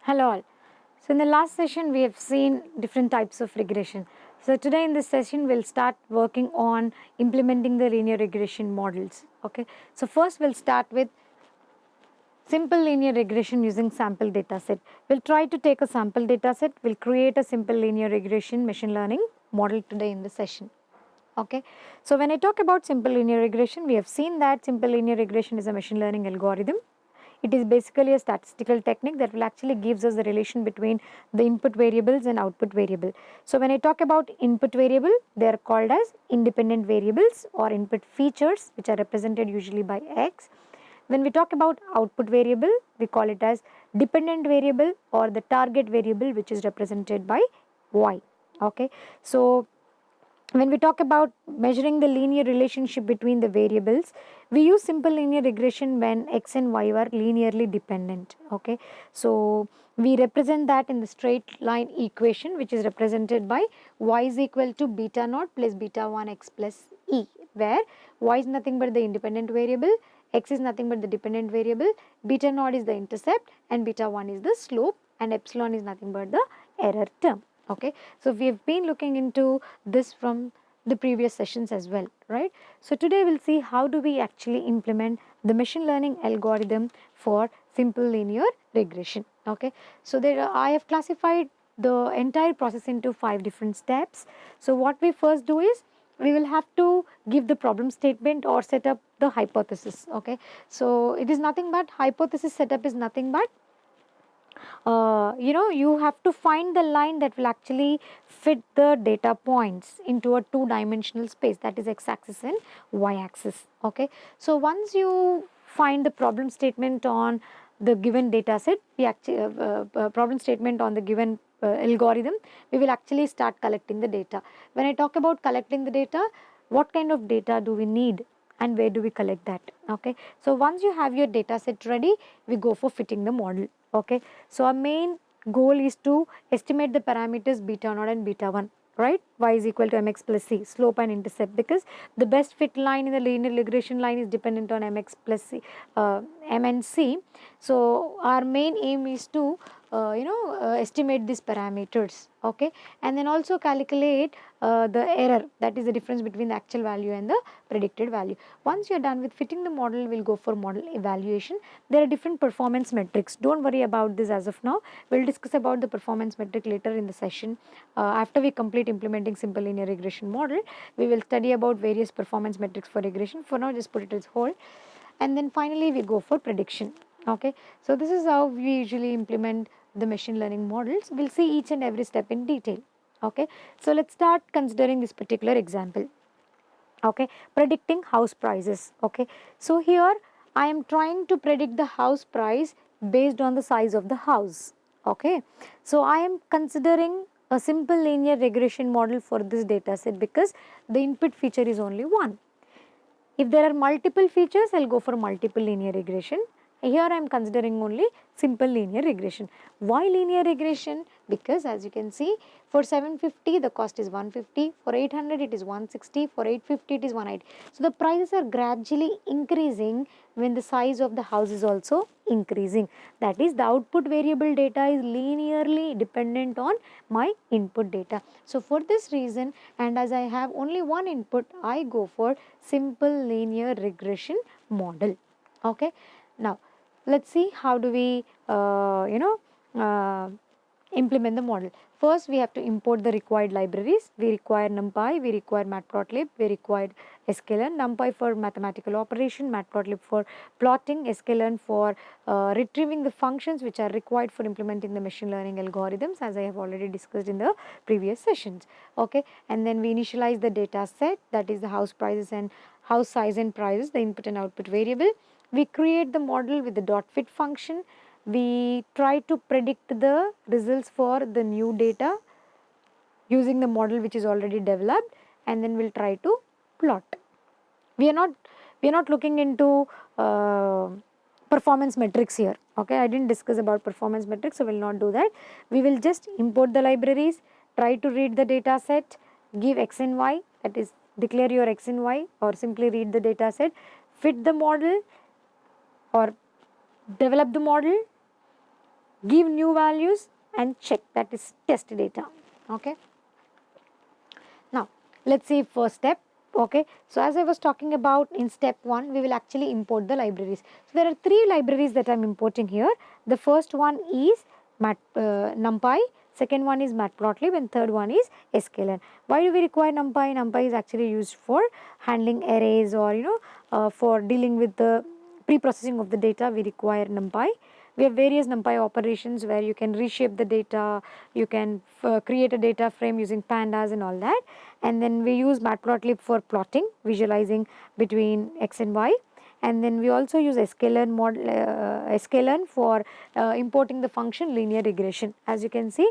Hello all. So in the last session we have seen different types of regression. So today in this session we'll start working on implementing the linear regression models. Okay. So first we'll start with simple linear regression using sample data set. We'll try to take a sample data set. We'll create a simple linear regression machine learning model today in the session. Okay. So when I talk about simple linear regression, we have seen that simple linear regression is a machine learning algorithm. It is basically a statistical technique that will actually gives us the relation between the input variables and output variable. So when I talk about input variable, they are called as independent variables or input features, which are represented usually by X. When we talk about output variable, we call it as dependent variable or the target variable, which is represented by Y. Okay. So when we talk about measuring the linear relationship between the variables, we use simple linear regression when x and y are linearly dependent. Okay, so we represent that in the straight line equation, which is represented by y is equal to beta naught plus beta 1 x plus e, where y is nothing but the independent variable, x is nothing but the dependent variable, beta naught is the intercept, and beta 1 is the slope, and epsilon is nothing but the error term. Okay, so we have been looking into this from the previous sessions as well, right? So today we'll see how do we actually implement the machine learning algorithm for simple linear regression. Okay, so I have classified the entire process into 5 different steps. So what we first do is we will have to give the problem statement or set up the hypothesis. Okay, so it is nothing but hypothesis setup is nothing but you have to find the line that will actually fit the data points into a two-dimensional space, that is x-axis and y-axis. Okay, so once you find the problem statement on the given data set, we actually problem statement on the given algorithm, we will actually start collecting the data. When I talk about collecting the data, what kind of data do we need and where do we collect that? Okay, so once you have your data set ready, we go for fitting the model. Okay, so our main goal is to estimate the parameters beta naught and beta 1, right? Y is equal to mx plus c, slope and intercept, because the best fit line in the linear regression line is dependent on mx plus c, m and c. So our main aim is to estimate these parameters. Okay, and then also calculate the error, that is the difference between the actual value and the predicted value. Once you are done with fitting the model, we'll go for model evaluation. There are different performance metrics. Don't worry about this as of now. We'll discuss about the performance metric later in the session. After we complete implementing simple linear regression model, we will study about various performance metrics for regression. For now, just put it as whole. And then finally, we go for prediction. Okay, so this is how we usually implement the machine learning models. We'll see each and every step in detail. Okay, so let's start considering this particular example. Okay, predicting house prices. Okay, so here I am trying to predict the house price based on the size of the house. Okay, so I am considering a simple linear regression model for this data set because the input feature is only one. If there are multiple features, I'll go for multiple linear regression. Here I am considering only simple linear regression. Why linear regression? Because as you can see, for 750 the cost is 150, for 800 it is 160, for 850 it is 180. So the prices are gradually increasing when the size of the house is also increasing. That is, the output variable data is linearly dependent on my input data. So for this reason, and as I have only one input, I go for simple linear regression model. Okay, now let's see how do we implement the model. First, we have to import the required libraries. We require NumPy, we require Matplotlib, we require sklearn. NumPy for mathematical operation, Matplotlib for plotting, sklearn for retrieving the functions which are required for implementing the machine learning algorithms, as I have already discussed in the previous sessions. Okay, and then we initialize the data set, that is the house prices and house size and prices, the input and output variable. We create the model with the dot fit function. We try to predict the results for the new data using the model which is already developed, and then we'll try to plot. We are not looking into performance metrics here. Okay, I didn't discuss about performance metrics, so we'll not do that. We will just import the libraries, try to read the data set, give x and y, that is declare your x and y, or simply read the data set, fit the model or develop the model, give new values and check, that is test data. Okay. Now let's see first step. Okay, so as I was talking about in step 1, we will actually import the libraries. So there are 3 libraries that I am importing here. The first one is NumPy, second one is Matplotlib, and third one is sklearn. Why do we require NumPy? NumPy is actually used for handling arrays, or for dealing with the pre-processing of the data. We require NumPy. We have various NumPy operations where you can reshape the data, you can create a data frame using pandas and all that. And then we use Matplotlib for plotting, visualizing between x and y. And then we also use sklearn for importing the function linear regression. As you can see,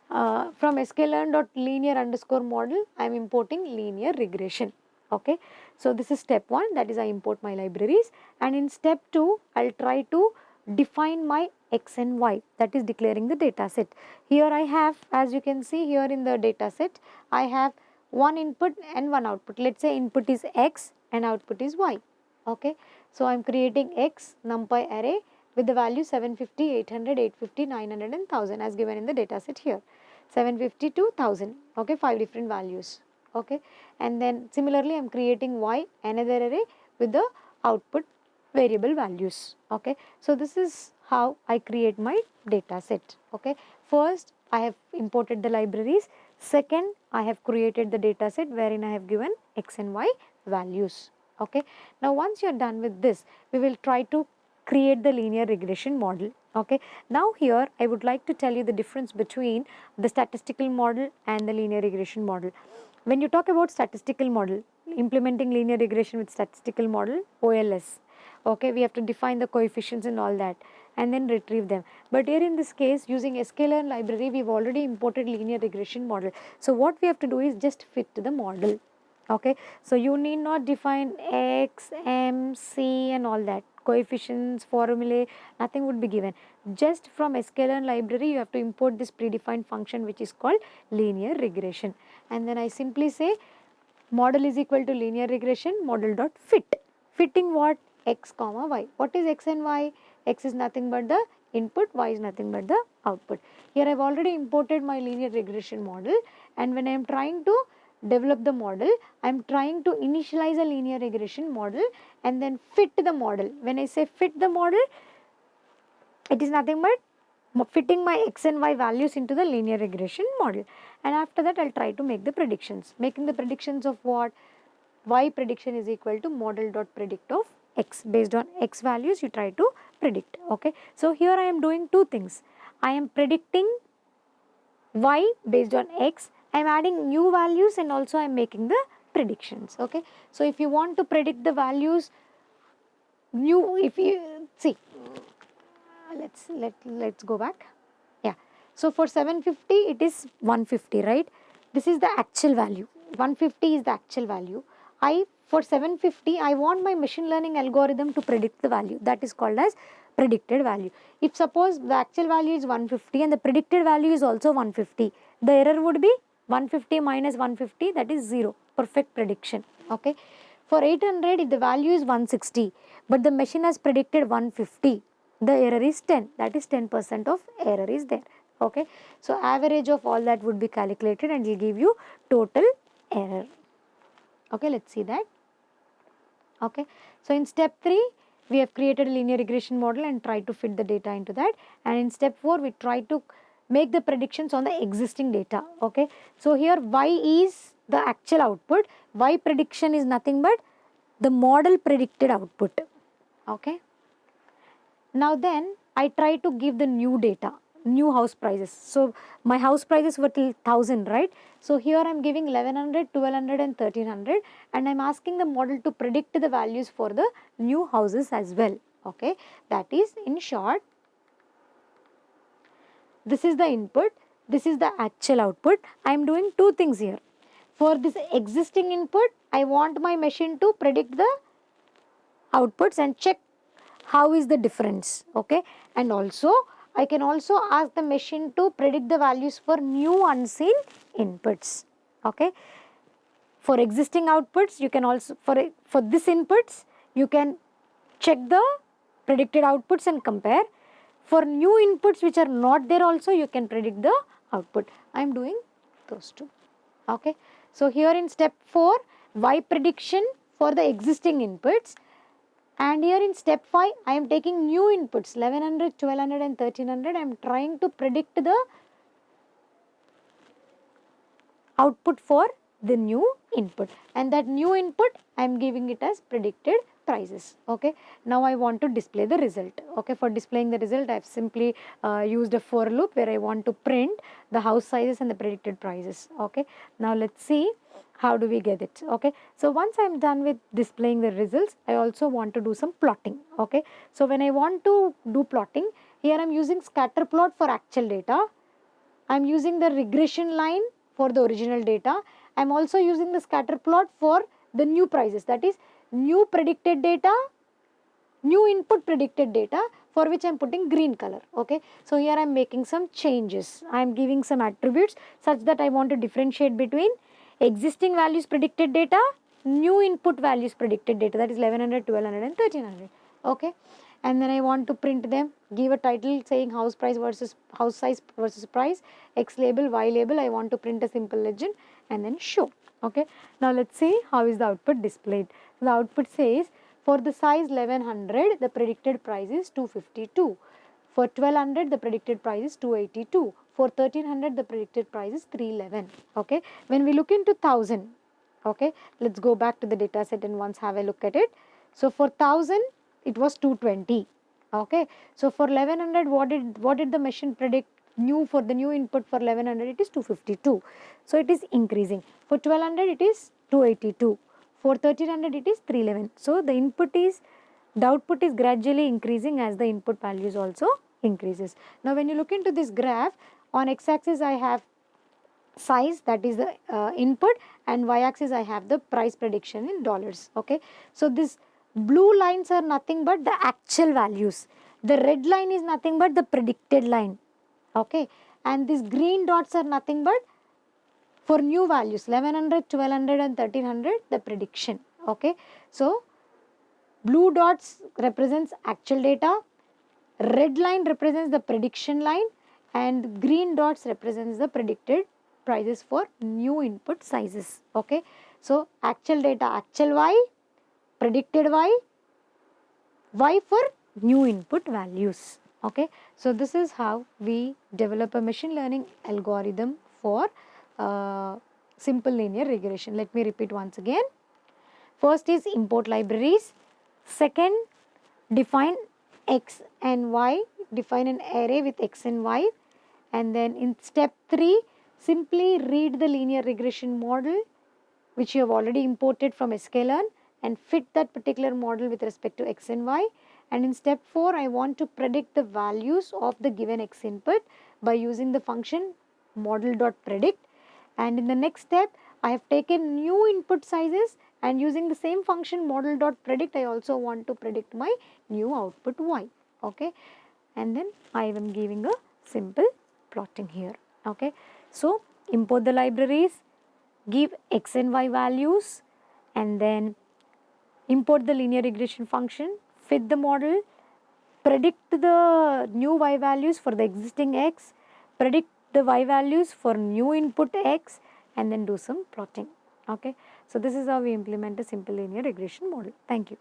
from sklearn.linear_model, I am importing linear regression. Okay, so this is step 1, that is I import my libraries. And in step 2, I'll try to define my x and y, that is declaring the data set. Here I have, as you can see here in the data set, I have one input and one output. Let's say input is x and output is y. Okay, so I'm creating x NumPy array with the value 750, 800, 850, 900 and 1000 as given in the data set here. 750 to 1000. Okay, 5 different values. Okay, and then similarly I'm creating y, another array with the output variable values. Okay, so this is how I create my data set. Okay, first I have imported the libraries. Second, I have created the data set wherein I have given x and y values. Okay, now once you are done with this, we will try to create the linear regression model. Okay, now here I would like to tell you the difference between the statistical model and the linear regression model. When you talk about statistical model, implementing linear regression with statistical model, OLS, okay, we have to define the coefficients and all that and then retrieve them. But here in this case, using sklearn library, we've already imported linear regression model. So what we have to do is just fit the model. Okay, so you need not define x, m, c and all that, coefficients, formulae, nothing would be given. Just from sklearn library, you have to import this predefined function which is called linear regression. And then I simply say model is equal to linear regression model dot fit. Fitting what? X comma y. What is x and y? X is nothing but the input, y is nothing but the output. Here I have already imported my linear regression model, and when I am trying to develop the model, I am trying to initialize a linear regression model and then fit the model. When I say fit the model, it is nothing but fitting my x and y values into the linear regression model. And after that, I'll try to make the predictions. Making the predictions of what? Y prediction is equal to model.predict of x. Based on x values, you try to predict. Okay. So here I am doing two things. I am predicting y based on x. I am adding new values and also I am making the predictions. Okay. So if you want to predict the values, if you see, let's go back. Yeah, so for 750 it is 150, right? This is the actual value. 150 is the actual value. For 750 I want my machine learning algorithm to predict the value, that is called as predicted value. If suppose the actual value is 150 and the predicted value is also 150, the error would be 150 minus 150, that is 0, perfect prediction. Okay, for 800 if the value is 160 but the machine has predicted 150, the error is 10, that is 10% of error is there. Okay, so average of all that would be calculated and will give you total error. Okay, let's see that. Okay, so in step 3 we have created a linear regression model and try to fit the data into that, and in step 4 we try to make the predictions on the existing data. Okay, so here y is the actual output, y prediction is nothing but the model predicted output. Okay, now then I try to give the new data, new house prices. So my house prices were till 1000, right? So here I am giving 1100, 1200 and 1300 and I am asking the model to predict the values for the new houses as well. Okay, that is in short, this is the input, this is the actual output. I am doing two things here. For this existing input, I want my machine to predict the outputs and check how is the difference. Okay, and also I can also ask the machine to predict the values for new unseen inputs. Okay, for existing outputs you can also for this inputs you can check the predicted outputs and compare. For new inputs which are not there also, you can predict the output. I am doing those two. Okay. So here in step 4, Y prediction for the existing inputs. And here in step 5, I am taking new inputs 1100, 1200 and 1300. I am trying to predict the output for the new input, and that new input I am giving it as predicted prices. Okay. Now I want to display the result. Okay. For displaying the result, I have simply used a for loop where I want to print the house sizes and the predicted prices. Okay. Now let's see how do we get it. Okay. So once I am done with displaying the results, I also want to do some plotting. Okay. So when I want to do plotting, here I am using scatter plot for actual data. I am using the regression line for the original data. I am also using the scatter plot for the new prices, that is new predicted data, new input predicted data, for which I am putting green color. Okay. So here I am making some changes. I am giving some attributes such that I want to differentiate between existing values predicted data, new input values predicted data, that is 1100, 1200 and 1300. Okay. And then I want to print them, give a title saying house price versus house size versus price, X label, Y label. I want to print a simple legend and then show. Okay. Now let's see how is the output displayed. The output says for the size 1100, the predicted price is 252. For 1200, the predicted price is 282. For 1300, the predicted price is 311. Okay. When we look into 1000, okay, let's go back to the data set and once have a look at it. So for 1000, it was 220. Okay. So for 1100, what did the machine predict? New for the new input for 1100, it is 252. So it is increasing. For 1200, it is 282. For 1300, it is 311. So the output is gradually increasing as the input values also increases. Now when you look into this graph, on x-axis I have size, that is the input, and y-axis I have the price prediction in dollars. Okay. So this blue lines are nothing but the actual values. The red line is nothing but the predicted line. Okay. And these green dots are nothing but for new values 1100, 1200 and 1300, the prediction. Okay. So blue dots represents actual data, red line represents the prediction line, and green dots represents the predicted prices for new input sizes. Okay. So actual data, actual Y, predicted Y, Y for new input values. Okay. So this is how we develop a machine learning algorithm for simple linear regression. Let me repeat once again. First is import libraries. Second, define X and Y, define an array with X and Y. And then in step 3, simply read the linear regression model which you have already imported from sklearn and fit that particular model with respect to X and Y. And in step 4, I want to predict the values of the given X input by using the function model.predict. And in the next step, I have taken new input sizes and using the same function model.predict, I also want to predict my new output Y. Okay. And then I am giving a simple plotting here. Okay. So import the libraries, give X and Y values, and then import the linear regression function, fit the model, predict the new Y values for the existing X, predict the Y values for new input X, and then do some plotting. Okay. So this is how we implement a simple linear regression model. Thank you.